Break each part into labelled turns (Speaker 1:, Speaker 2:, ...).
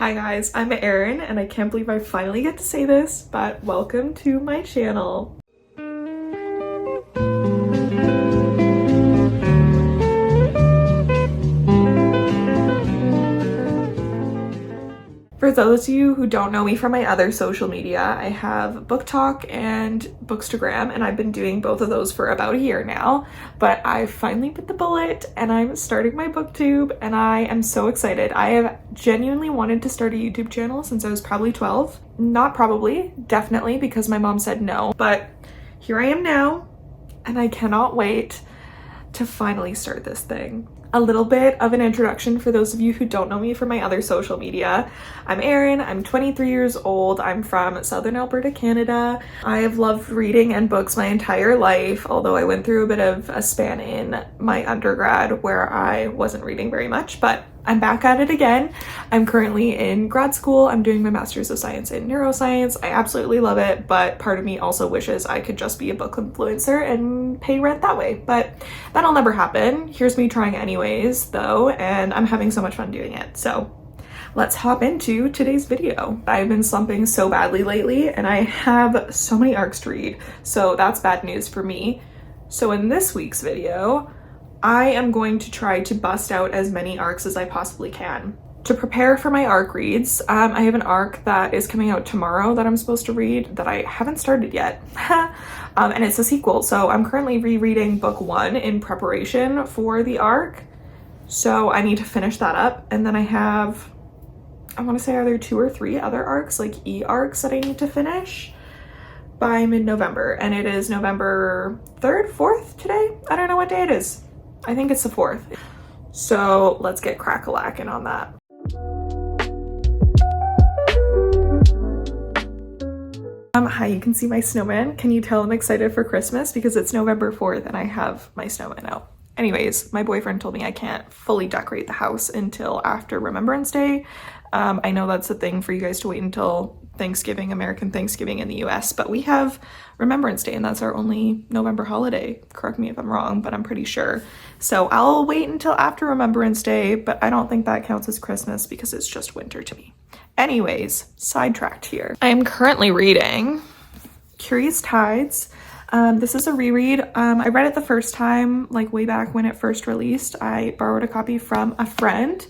Speaker 1: Hi guys, I'm Erin and I can't believe I finally get to say this, but welcome to my channel. For those of you who don't know me from my other social media, I have BookTok and Bookstagram, and I've been doing both of those for about a year now, but I finally bit the bullet and I'm starting my booktube and I am so excited. I have genuinely wanted to start a YouTube channel since I was probably 12. Not probably, definitely, because my mom said no, but here I am now and I cannot wait to finally start this thing. A little bit of an introduction for those of you who don't know me from my other social media. I'm Erin, I'm 23 years old, I'm from Southern Alberta, Canada. I have loved reading and books my entire life, although I went through a bit of a span in my undergrad where I wasn't reading very much, but I'm back at it again. I'm currently in grad school. I'm doing my Master's of Science in Neuroscience. I absolutely love it, but part of me also wishes I could just be a book influencer and pay rent that way, but that'll never happen. Here's me trying anyways, though, and I'm having so much fun doing it. So let's hop into today's video. I've been slumping so badly lately, and I have so many arcs to read, so that's bad news for me. So in this week's video, I am going to try to bust out as many arcs as I possibly can. To prepare for my arc reads, I have an arc that is coming out tomorrow that I'm supposed to read that I haven't started yet. And it's a sequel, so I'm currently rereading book 1 in preparation for the arc. So I need to finish that up, and then I have, I want to say either 2 or 3 other arcs, like e-arcs, that I need to finish by mid-November, and it is November 3rd, 4th today? I don't know what day it is. I think it's the 4th. So let's get crack-a-lackin' on that. Hi, you can see my snowman. Can you tell I'm excited for Christmas? Because it's November 4th and I have my snowman out. Anyways, my boyfriend told me I can't fully decorate the house until after Remembrance Day. I know that's a thing for you guys to wait until Thanksgiving, American Thanksgiving in the US, but we have Remembrance Day and that's our only November holiday. Correct me if I'm wrong, but I'm pretty sure. So I'll wait until after Remembrance Day, but I don't think that counts as Christmas because it's just winter to me. Anyways, sidetracked here. I am currently reading Curious Tides. This is a reread. I read it the first time, like way back when it first released. I borrowed a copy from a friend,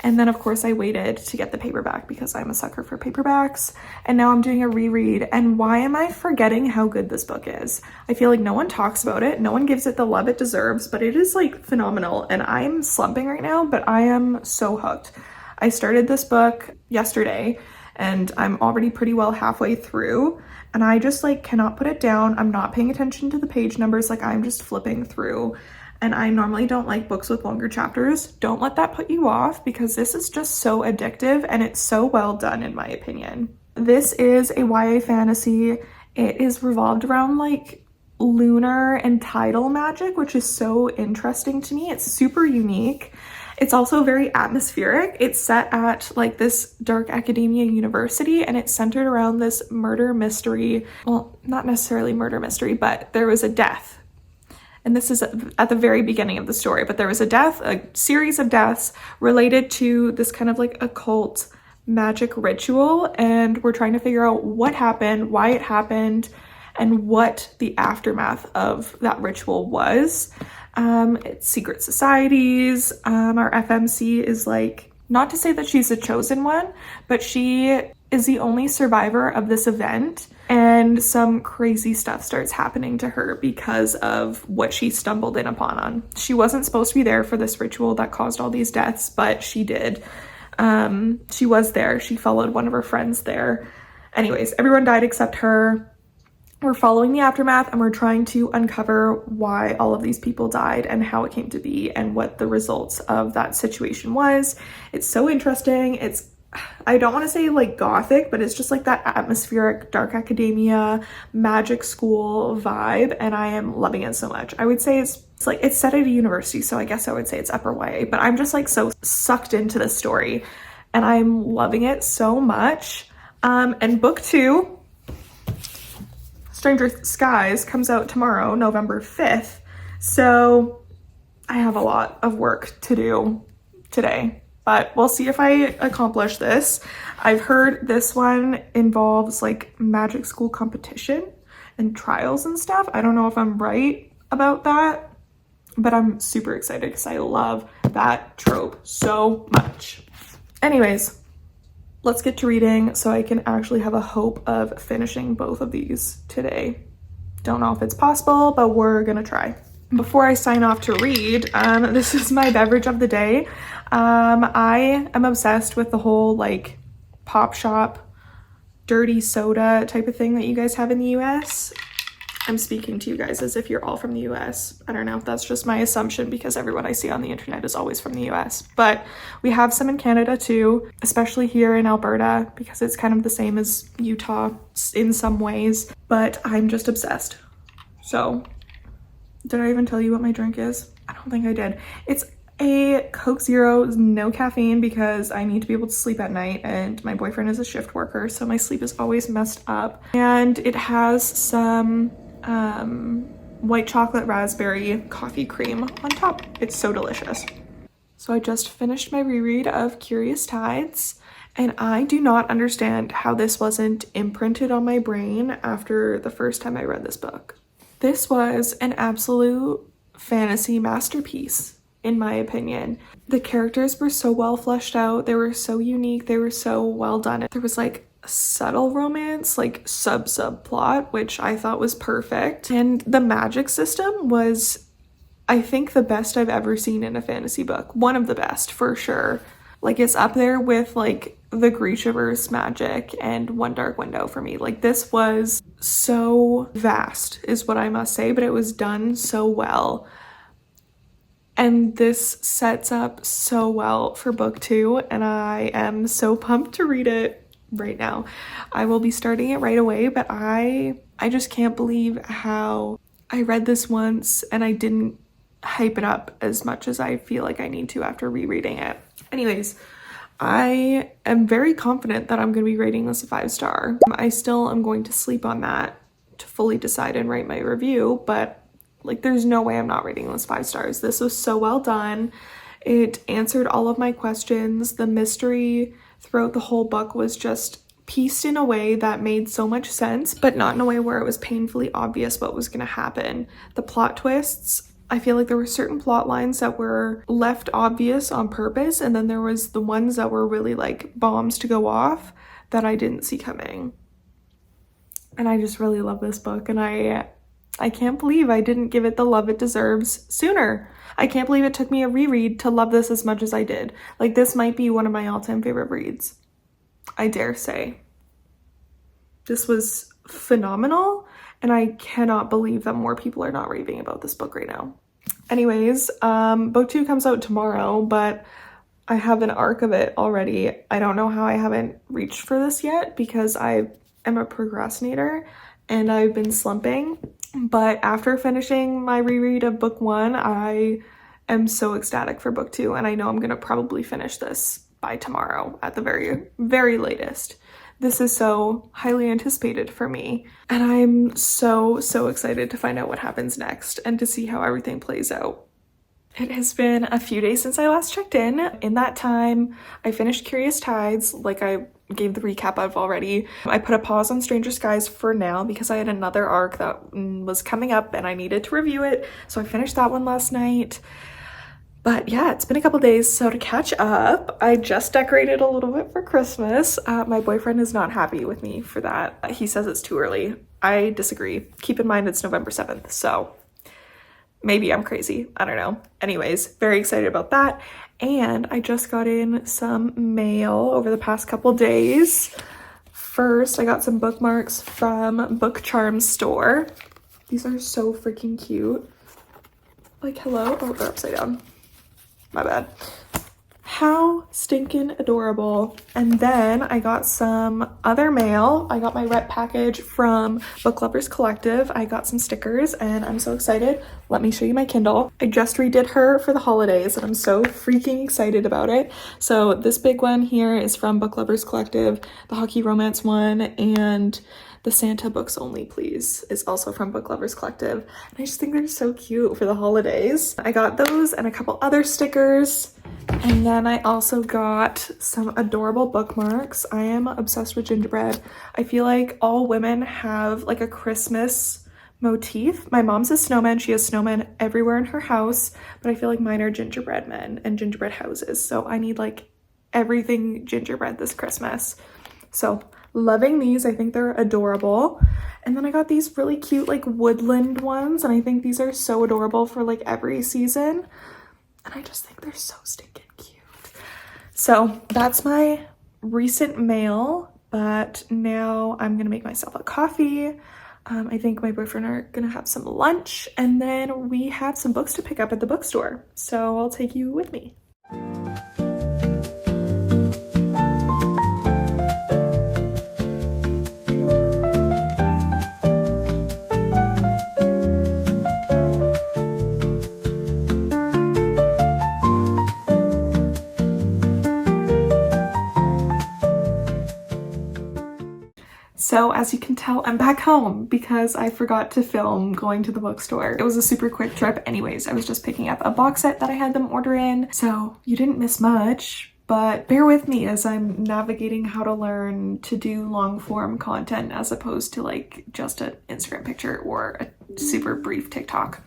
Speaker 1: and then of course I waited to get the paperback because I'm a sucker for paperbacks, and now I'm doing a reread. And why am I forgetting how good this book is? I feel like no one talks about it, no one gives it the love it deserves, but it is like phenomenal, and I'm slumping right now, but I am so hooked. I started this book yesterday and I'm already pretty well halfway through, and I just like cannot put it down. I'm not paying attention to the page numbers, like I'm just flipping through. And I normally don't like books with longer chapters. Don't let that put you off because this is just so addictive and it's so well done in my opinion. This is a YA fantasy. It is revolved around like lunar and tidal magic, which is so interesting to me. It's super unique. It's also very atmospheric. It's set at like this dark academia university, and it's centered around this murder mystery. Well, not necessarily murder mystery, but there was a death. And this is at the very beginning of the story, but there was a death, a series of deaths related to this kind of like occult magic ritual. And we're trying to figure out what happened, why it happened, and what the aftermath of that ritual was. It's secret societies. Our FMC is like, not to say that she's a chosen one, but she is the only survivor of this event, and some crazy stuff starts happening to her because of what she stumbled in upon. She wasn't supposed to be there for this ritual that caused all these deaths, but she did. She was there. She followed one of her friends there. Anyways, everyone died except her. We're following the aftermath and we're trying to uncover why all of these people died and how it came to be and what the results of that situation was. It's so interesting. It's, I don't want to say like gothic, but it's just like that atmospheric dark academia magic school vibe, and I am loving it so much. I would say it's like it's set at a university, so I guess I would say it's upper YA, but I'm just like so sucked into the story and I'm loving it so much. And book 2, Stranger Skies, comes out tomorrow, November 5th. So I have a lot of work to do today. but we'll see if I accomplish this. I've heard this one involves like magic school competition and trials and stuff. I don't know if I'm right about that, but I'm super excited because I love that trope so much. Anyways, let's get to reading so I can actually have a hope of finishing both of these today. Don't know if it's possible, but we're gonna try. Before I sign off to read, this is my beverage of the day. I am obsessed with the whole like pop shop dirty soda type of thing that you guys have in the US. I'm speaking to you guys as if you're all from the US. I don't know if that's just my assumption because everyone I see on the internet is always from the US. But we have some in Canada too, especially here in Alberta because it's kind of the same as Utah in some ways. But I'm just obsessed. So, did I even tell you what my drink is? I don't think I did. It's a Coke Zero, no caffeine because I need to be able to sleep at night and my boyfriend is a shift worker, so my sleep is always messed up. And it has some white chocolate raspberry coffee cream on top. It's so delicious. So I just finished my reread of Curious Tides, and I do not understand how this wasn't imprinted on my brain after the first time I read this book. This was an absolute fantasy masterpiece, in my opinion. The characters were so well fleshed out, they were so unique, they were so well done. There was like a subtle romance, like subplot, which I thought was perfect. And the magic system was, I think, the best I've ever seen in a fantasy book. One of the best, for sure. Like, it's up there with like the Grishaverse magic and One Dark Window for me. Like, this was so vast is what I must say, but it was done so well. And this sets up so well for book 2, and I am so pumped to read it right now. I will be starting it right away, but I just can't believe how I read this once and I didn't hype it up as much as I feel like I need to after rereading it. Anyways, I am very confident that I'm going to be rating this a 5-star. I still am going to sleep on that to fully decide and write my review, but like, there's no way I'm not rating this 5 stars. This was so well done. It answered all of my questions. The mystery throughout the whole book was just pieced in a way that made so much sense, but not in a way where it was painfully obvious what was going to happen. The plot twists, I feel like there were certain plot lines that were left obvious on purpose, and then there was the ones that were really like bombs to go off that I didn't see coming. And I just really love this book, and I can't believe I didn't give it the love it deserves sooner. I can't believe it took me a reread to love this as much as I did. Like, this might be one of my all-time favorite reads, I dare say. This was phenomenal, and I cannot believe that more people are not raving about this book right now. Anyways, book 2 comes out tomorrow, but I have an arc of it already. I don't know how I haven't reached for this yet because I am a procrastinator and I've been slumping. But after finishing my reread of book 1, I am so ecstatic for book 2, and I know I'm gonna probably finish this by tomorrow at the very, very latest. This is so highly anticipated for me, and I'm so excited to find out what happens next and to see how everything plays out. It has been a few days since I last checked in. In that time, I finished Curious Tides, like I gave the recap of already. I put a pause on Stranger Skies for now because I had another arc that was coming up and I needed to review it, so I finished that one last night. But yeah, it's been a couple days, so to catch up, I just decorated a little bit for Christmas. My boyfriend is not happy with me for that. He says it's too early. I disagree. Keep in mind it's November 7th, so maybe I'm crazy. I don't know. Anyways, very excited about that. And I just got in some mail over the past couple days. First, I got some bookmarks from Book Charms store. These are so freaking cute. Like, hello? Oh, they're upside down. My bad. How stinking adorable. And then I got some other mail. I got my rep package from Book Lovers Collective. I got some stickers and I'm so excited. Let me show you my Kindle. I just redid her for the holidays and I'm so freaking excited about it. So this big one here is from Book Lovers Collective, the hockey romance one, and The Santa Books Only Please is also from Book Lovers Collective. And I just think they're so cute for the holidays. I got those and a couple other stickers. And then I also got some adorable bookmarks. I am obsessed with gingerbread. I feel like all women have like a Christmas motif. My mom's a snowman. She has snowmen everywhere in her house, but I feel like mine are gingerbread men and gingerbread houses. So I need like everything gingerbread this Christmas. So loving these. I think they're adorable. And then I got these really cute like woodland ones, and I think these are so adorable for like every season. And I just think they're so stinking cute. So that's my recent mail, but now I'm gonna make myself a coffee. I think my boyfriend are gonna have some lunch, and then we have some books to pick up at the bookstore. So I'll take you with me. So as you can tell, I'm back home because I forgot to film going to the bookstore. It was a super quick trip anyways. I was just picking up a box set that I had them order in. So you didn't miss much, but bear with me as I'm navigating how to learn to do long form content as opposed to like just an Instagram picture or a super brief TikTok.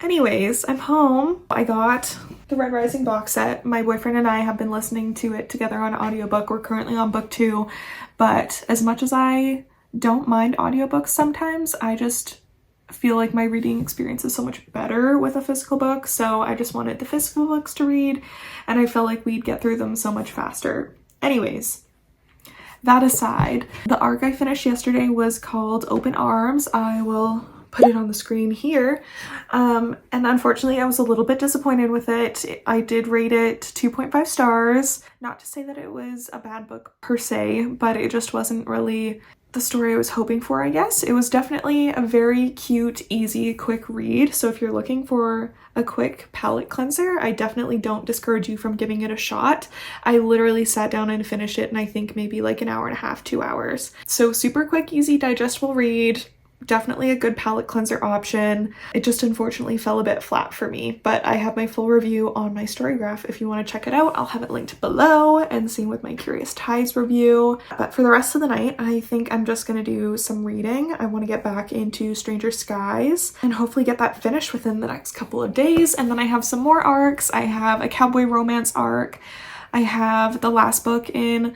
Speaker 1: Anyways, I'm home. I got the Red Rising box set. My boyfriend and I have been listening to it together on audiobook. We're currently on book 2, but as much as I don't mind audiobooks sometimes, I just feel like my reading experience is so much better with a physical book. So I just wanted the physical books to read, and I felt like we'd get through them so much faster. Anyways, that aside, the arc I finished yesterday was called Open Arms. I will put it on the screen here. And unfortunately, I was a little bit disappointed with it. I did rate it 2.5 stars. Not to say that it was a bad book per se, but it just wasn't really the story I was hoping for, I guess. It was definitely a very cute, easy, quick read. So if you're looking for a quick palate cleanser, I definitely don't discourage you from giving it a shot. I literally sat down and finished it in I think maybe like an hour and a half, 2 hours. So super quick, easy, digestible read. Definitely a good palate cleanser option. It just unfortunately fell a bit flat for me, but I have my full review on my Storygraph. If you want to check it out, I'll have it linked below, and same with my Curious Ties review. But for the rest of the night, I think I'm just going to do some reading. I want to get back into Stranger Skies and hopefully get that finished within the next couple of days. And then I have some more arcs. I have a cowboy romance arc. I have the last book in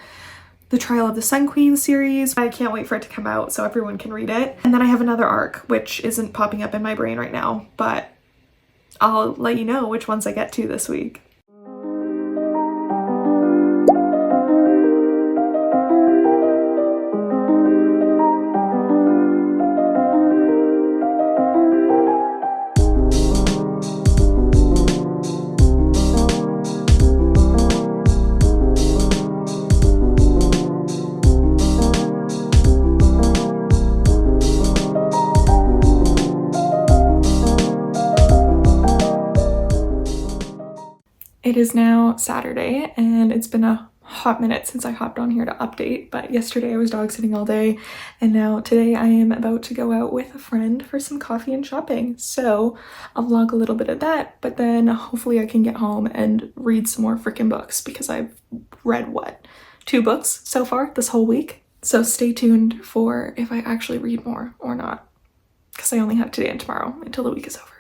Speaker 1: the Trial of the Sun Queen series. I can't wait for it to come out so everyone can read it. And then I have another arc, which isn't popping up in my brain right now, but I'll let you know which ones I get to this week. It is now Saturday, and it's been a hot minute since I hopped on here to update, but yesterday I was dog sitting all day, and now today I am about to go out with a friend for some coffee and shopping. So I'll vlog a little bit of that, but then hopefully I can get home and read some more freaking books because I've read, what, 2 books so far this whole week? So stay tuned for if I actually read more or not, because I only have today and tomorrow until the week is over.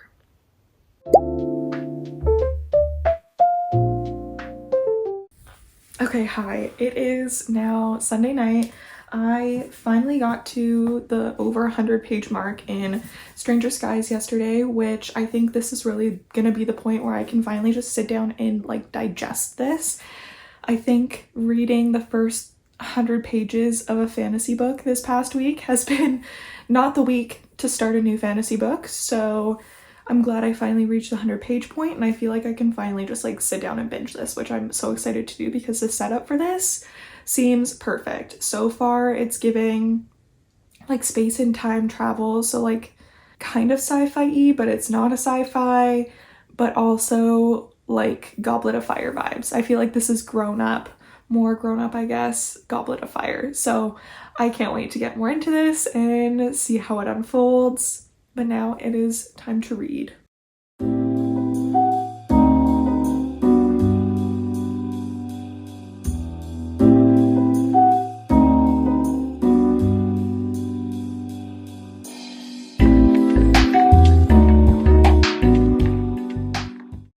Speaker 1: Okay, hi. It is now Sunday night. I finally got to the over 100 page mark in Stranger Skies yesterday, which I think this is really gonna be the point where I can finally just sit down and like digest this. I think reading the first 100 pages of a fantasy book this past week has been not the week to start a new fantasy book, so I'm glad I finally reached the 100 page point, and I feel like I can finally just like sit down and binge this, which I'm so excited to do because the setup for this seems perfect. So far it's giving like space and time travel, so like kind of sci-fi-y, but it's not a sci-fi, but also like Goblet of Fire vibes. I feel like this is grown up more grown up, I guess, Goblet of Fire. So I can't wait to get more into this and see how it unfolds. But now it is time to read.